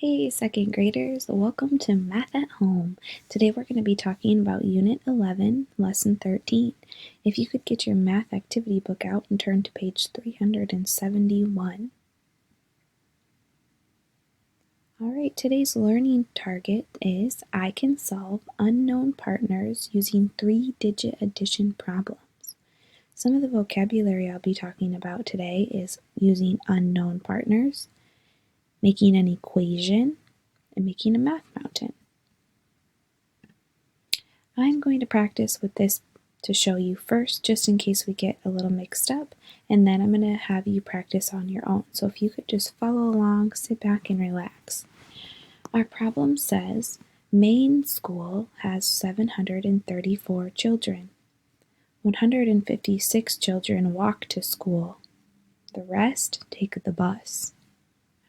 Hey, second graders, welcome to Math at Home. Today we're going to be talking about Unit 11, Lesson 13. If you could get your math activity book out and turn to page 371. Alright, today's learning target is I can solve unknown partners using 3-digit addition problems. Some of the vocabulary I'll be talking about today is using unknown partners, making an equation, and making a math mountain. I'm going to practice with this to show you first, just in case we get a little mixed up, and then I'm going to have you practice on your own. So if you could just follow along, sit back and relax. Our problem says, Maine school has 734 children. 156 children walk to school. The rest take the bus.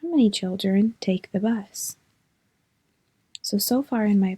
How many children take the bus? So far in my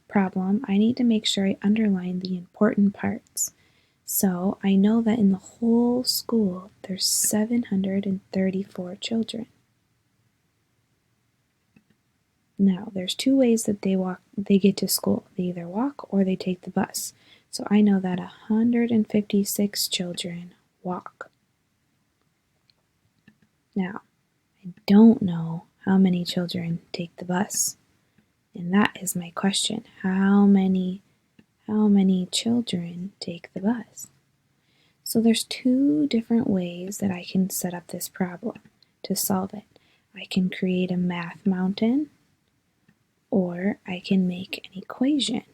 problem, I need to make sure I underline the important parts. So I know that in the whole school, there's 734 children. Now, there's two ways that they get to school. They either walk or they take the bus. So I know that 156 children walk. Now, I don't know how many children take the bus. And that is my question. How many children take the bus? So there's two different ways that I can set up this problem to solve it. I can create a math mountain, or I can make an equation.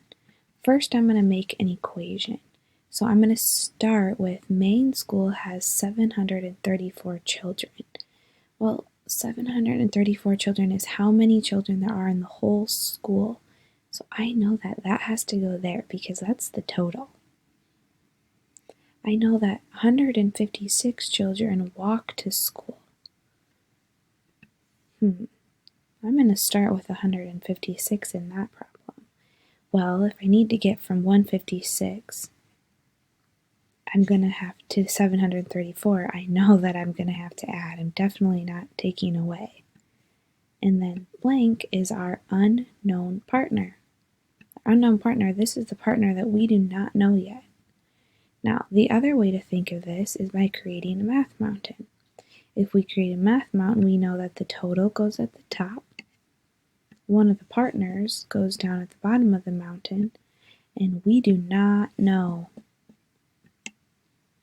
First, I'm going to make an equation. So I'm going to start with Maine school has 734 children. Well, 734 children is how many children there are in the whole school. So I know that that has to go there because that's the total. I know that 156 children walk to school. I'm going to start with 156 in that problem. Well, if I need to get from 156, I'm going to have to 734. I know that I'm going to have to add. I'm definitely not taking away. And then blank is our unknown partner. Our unknown partner, this is the partner that we do not know yet. Now, the other way to think of this is by creating a math mountain. If we create a math mountain, we know that the total goes at the top, one of the partners goes down at the bottom of the mountain, and we do not know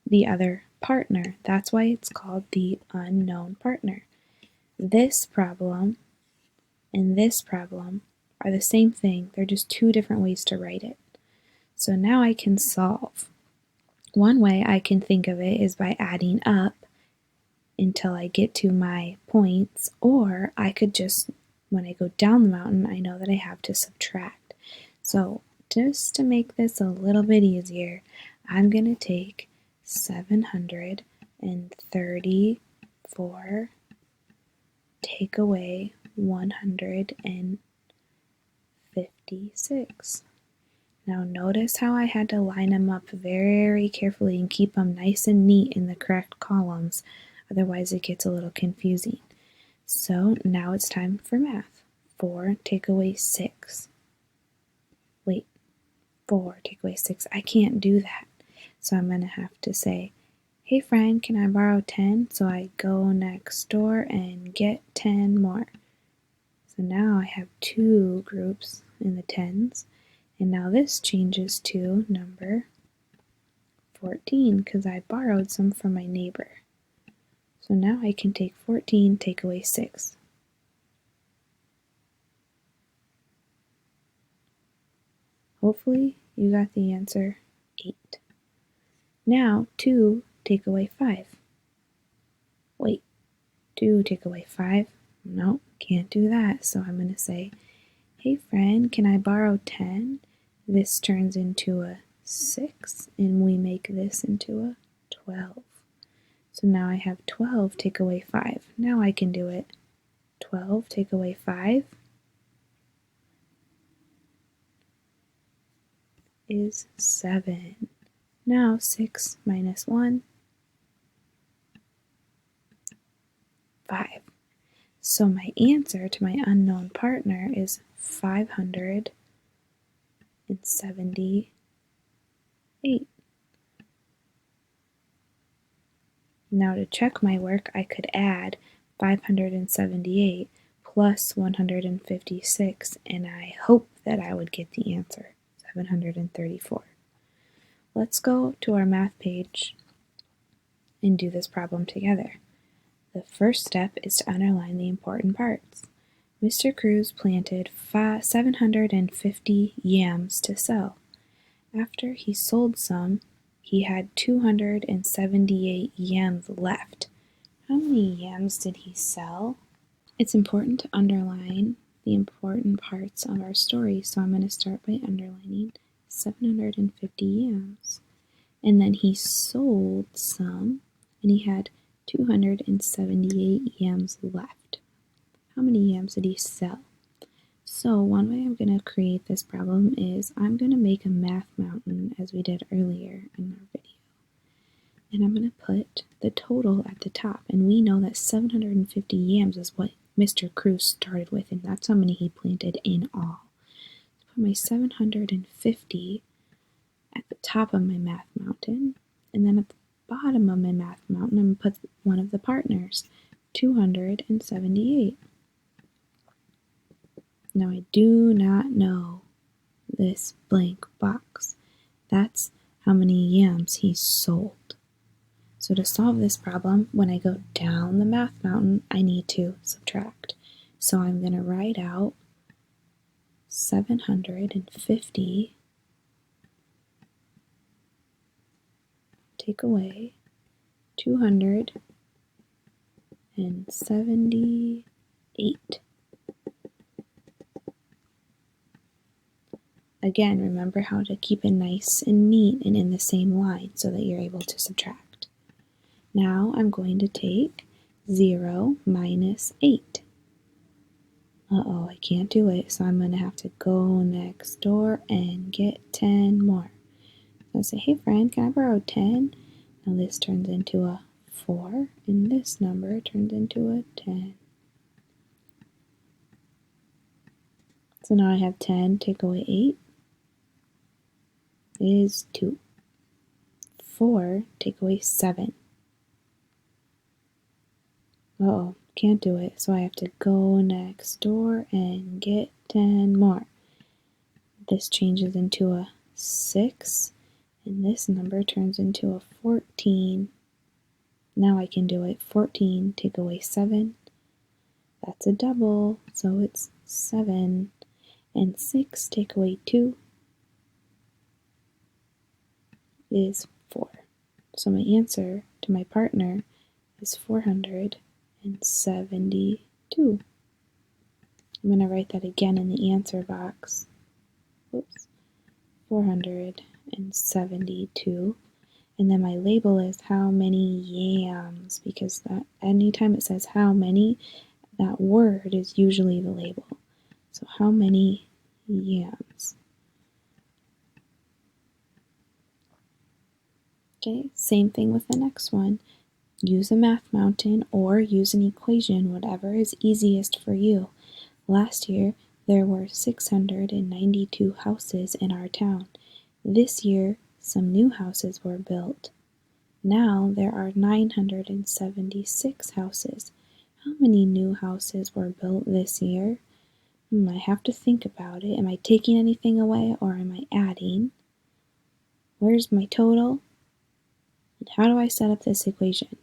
the other partner. That's why it's called the unknown partner. This problem and this problem are the same thing. They're just two different ways to write it. So now I can solve. One way I can think of it is by adding up until I get to my points, or I could just, when I go down the mountain, I know that I have to subtract. So just to make this a little bit easier, I'm going to take 734, take away 156. Now notice how I had to line them up very carefully and keep them nice and neat in the correct columns, otherwise it gets a little confusing. So now it's time for math. 4 take away 6. Wait, 4 take away 6. I can't do that. So I'm going to have to say, hey friend, can I borrow 10? So I go next door and get 10 more. So now I have two groups in the tens. And now this changes to number 14 because I borrowed some from my neighbor. So now I can take 14, take away 6. Hopefully you got the answer 8. Now 2 take away 5. Wait, 2 take away 5? Nope, can't do that. So I'm going to say, hey friend, can I borrow 10? This turns into a 6, and we make this into a 12. So now I have 12 take away 5. Now I can do it. 12 take away 5 is 7. Now 6 minus 1, 5. So my answer to my unknown partner is 578. Now to check my work, I could add 578 plus 156, and I hope that I would get the answer, 734. Let's go to our math page and do this problem together. The first step is to underline the important parts. Mr. Cruz planted 750 yams to sell. After he sold some, he had 278 yams left. How many yams did he sell? It's important to underline the important parts of our story, so I'm going to start by underlining 750 yams. And then he sold some, and he had 278 yams left. How many yams did he sell? So one way I'm going to create this problem is I'm going to make a math mountain as we did earlier in our video. And I'm going to put the total at the top. And we know that 750 yams is what Mr. Cruz started with, and that's how many he planted in all. So put my 750 at the top of my math mountain, and then at the bottom of my math mountain, I'm going to put one of the partners, 278. Now I do not know this blank box. That's how many yams he sold. So to solve this problem, when I go down the math mountain, I need to subtract. So I'm going to write out 750, take away 278. Again, remember how to keep it nice and neat and in the same line so that you're able to subtract. Now I'm going to take 0 minus 8. Uh-oh, I can't do it, so I'm going to have to go next door and get 10 more. So I say, hey friend, can I borrow 10? Now this turns into a 4, and this number turns into a 10. So now I have 10, take away 8 is 2. 4, take away 7. Uh-oh, can't do it, so I have to go next door and get 10 more. This changes into a 6, and this number turns into a 14. Now I can do it. 14, take away 7. That's a double, so it's 7. And 6, take away 2 is 4. So my answer to my partner is 472. I'm going to write that again in the answer box. Whoops. 472. And then my label is how many yams, because that anytime it says how many, that word is usually the label. So how many yams? Okay, same thing with the next one. Use a math mountain or use an equation, whatever is easiest for you. Last year, there were 692 houses in our town. This year, some new houses were built. Now there are 976 houses. How many new houses were built this year? I have to think about it. Am I taking anything away or am I adding? Where's my total? And how do I set up this equation?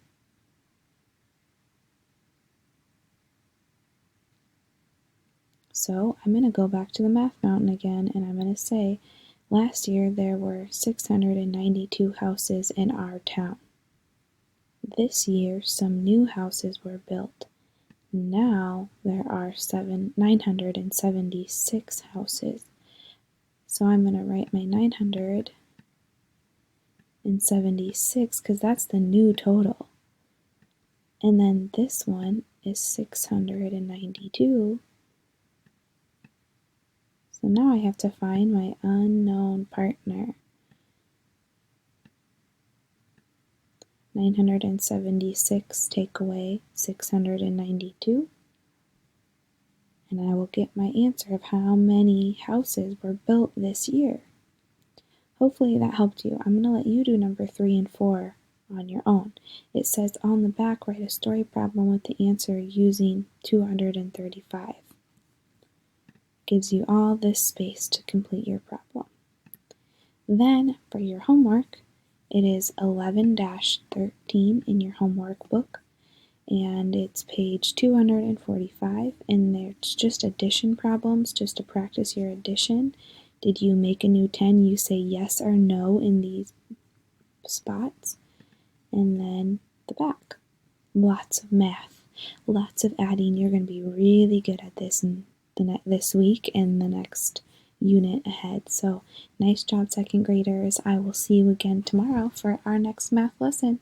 So I'm going to go back to the math mountain again, and I'm going to say last year there were 692 houses in our town. This year some new houses were built. Now there are 976 houses. So I'm going to write my 976 because that's the new total. And then this one is 692. So now I have to find my unknown partner. 976 take away 692. and I will get my answer of how many houses were built this year. Hopefully that helped you. I'm going to let you do number 3 and 4 on your own. It says on the back, write a story problem with the answer using 235. Gives you all this space to complete your problem. Then for your homework, it is 11-13 in your homework book, and it's page 245, and it's just addition problems, just to practice your addition. Did you make a new 10? You say yes or no in these spots, and then the back. Lots of math, lots of adding. You're going to be really good at this this week and the next unit ahead. So nice job, second graders. I will see you again tomorrow for our next math lesson.